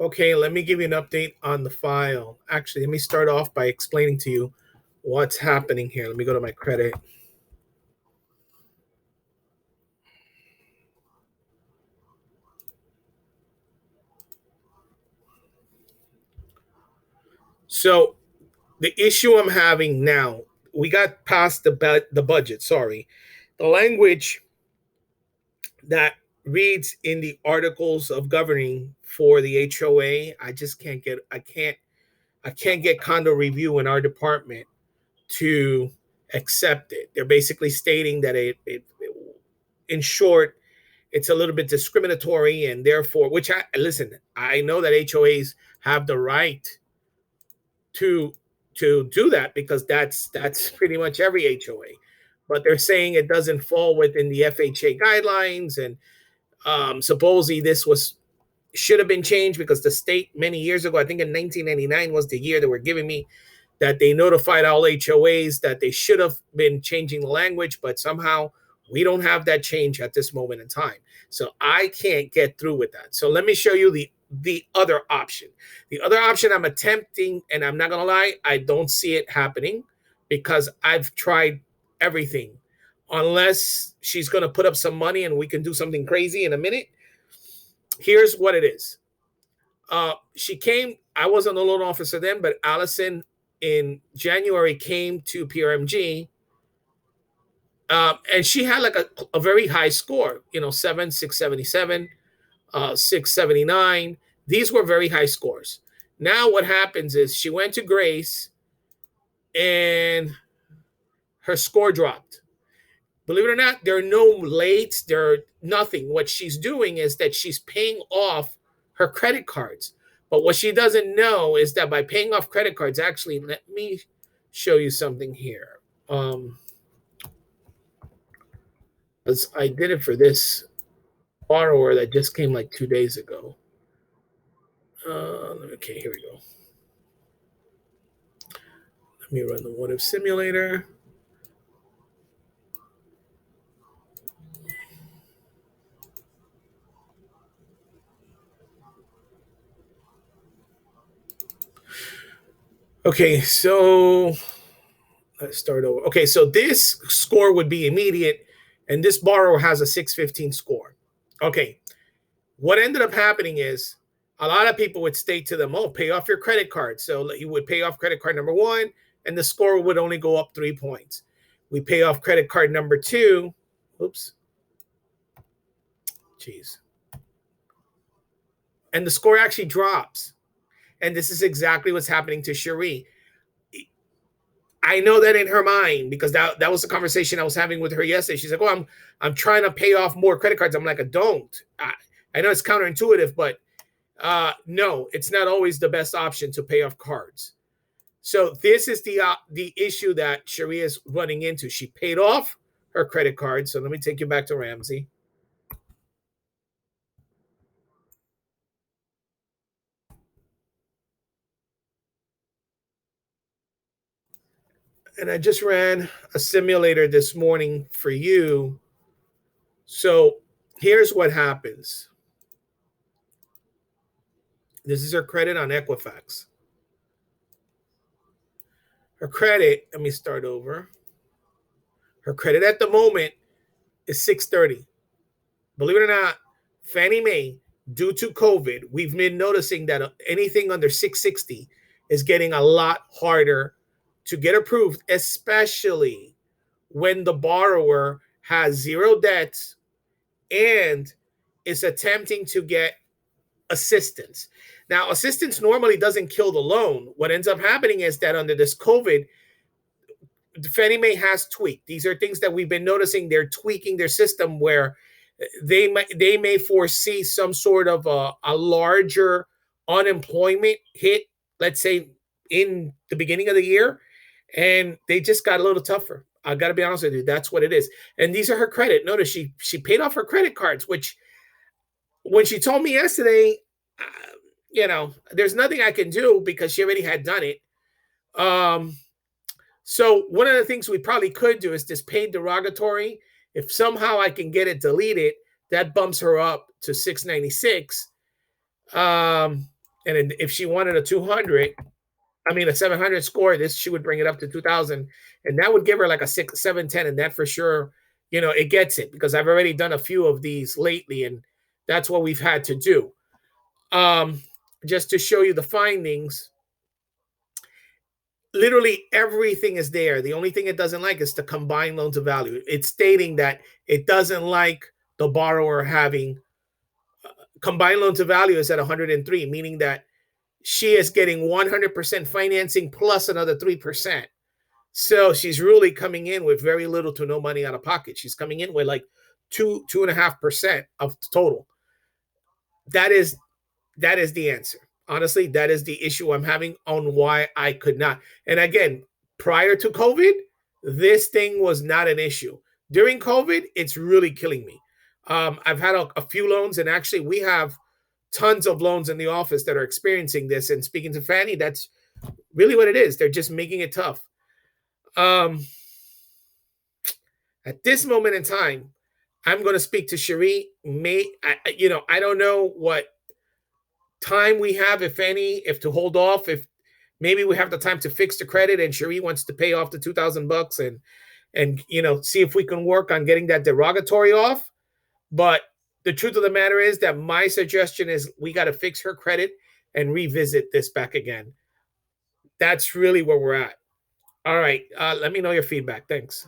Okay, let me give you an update on the file. Actually, let me start off by explaining to you what's happening here. Let me go to my credit. So the issue I'm having now, we got past the budget. Sorry, the language that reads in the articles of governing for the HOA. I just can't get. I can't get condo review in our department to accept it. They're basically stating that in short, it's a little bit discriminatory, and therefore, which I listen. I know that HOAs have the right to do that because that's pretty much every HOA. But they're saying it doesn't fall within the FHA guidelines, and supposedly this was should have been changed because the state many years ago, I think in 1999 was the year they were giving me, that they notified all HOAs that they should have been changing the language, but somehow we don't have that change at this moment in time. So I can't get through with that. So let me show you the other option. The other option I'm attempting, and I'm not gonna lie, I don't see it happening because I've tried everything. Unless she's gonna put up some money and we can do something crazy in a minute. Here's what it is. She came. I wasn't a loan officer then, but Allison in January came to PRMG, and she had like a very high score. 677, 679. These were very high scores. Now what happens is she went to Grace, and her score dropped. Believe it or not, there are no lates, there are nothing. What she's doing is that she's paying off her credit cards. But what she doesn't know is that by paying off credit cards, actually, let me show you something here. Because I did it for this borrower that just came like 2 days ago. Okay, here we go. Let me run the what if simulator. Okay, so let's start over. Okay, so this score would be immediate, and this borrower has a 615 score. Okay, what ended up happening is a lot of people would state to them, oh, pay off your credit card. So you would pay off credit card number one, and the score would only go up 3 points. We pay off credit card number two. Oops. Jeez. And the score actually drops. And this is exactly what's happening to Cherie. I know that in her mind, because that was the conversation I was having with her yesterday. She's like, oh, I'm trying to pay off more credit cards. I'm like, don't. I know it's counterintuitive, but no, it's not always the best option to pay off cards. So this is the issue that Cherie is running into. She paid off her credit card. So let me take you back to Ramsey. And I just ran a simulator this morning for you. So here's what happens. This is her credit on Equifax. Her credit, let me start over. Her credit at the moment is 630. Believe it or not, Fannie Mae, due to COVID, we've been noticing that anything under 660 is getting a lot harder to get approved, especially when the borrower has zero debts and is attempting to get assistance. Now, assistance normally doesn't kill the loan. What ends up happening is that under this COVID, Fannie Mae has tweaked. These are things that we've been noticing. They're tweaking their system where they may foresee some sort of a larger unemployment hit, let's say in the beginning of the year, and they just got a little tougher. I got to be honest with you, that's what it is. And these are her credit. Notice she paid off her credit cards, which when she told me yesterday, there's nothing I can do because she already had done it. So one of the things we probably could do is this paid derogatory. If somehow I can get it deleted, that bumps her up to 696. And if she wanted a 200, I mean a 700 score, this she would bring it up to 2000, and that would give her like a 710, and that for sure, it gets it because I've already done a few of these lately, and that's what we've had to do. Um, just to show you the findings, literally everything is there. The only thing it doesn't like is the combined loan to value. It's stating that it doesn't like the borrower having combined loan to value is at 103, meaning that she is getting 100% financing plus another 3%. So she's really coming in with very little to no money out of pocket. She's coming in with like 2.5% of the total. That is the answer. Honestly, that is the issue I'm having on why I could not. And again, prior to COVID, this thing was not an issue. During COVID, it's really killing me. I've had a few loans, and actually, we have tons of loans in the office that are experiencing this. And speaking to Fannie, that's really what it is. They're just making it tough. Um, at this moment in time, I'm going to speak to Cherie. I don't know what time we have, if any, if to hold off, if maybe we have the time to fix the credit, and Cherie wants to pay off the $2,000 and see if we can work on getting that derogatory off. But the truth of the matter is that my suggestion is we got to fix her credit and revisit this back again. That's really where we're at. All right. Let me know your feedback. Thanks.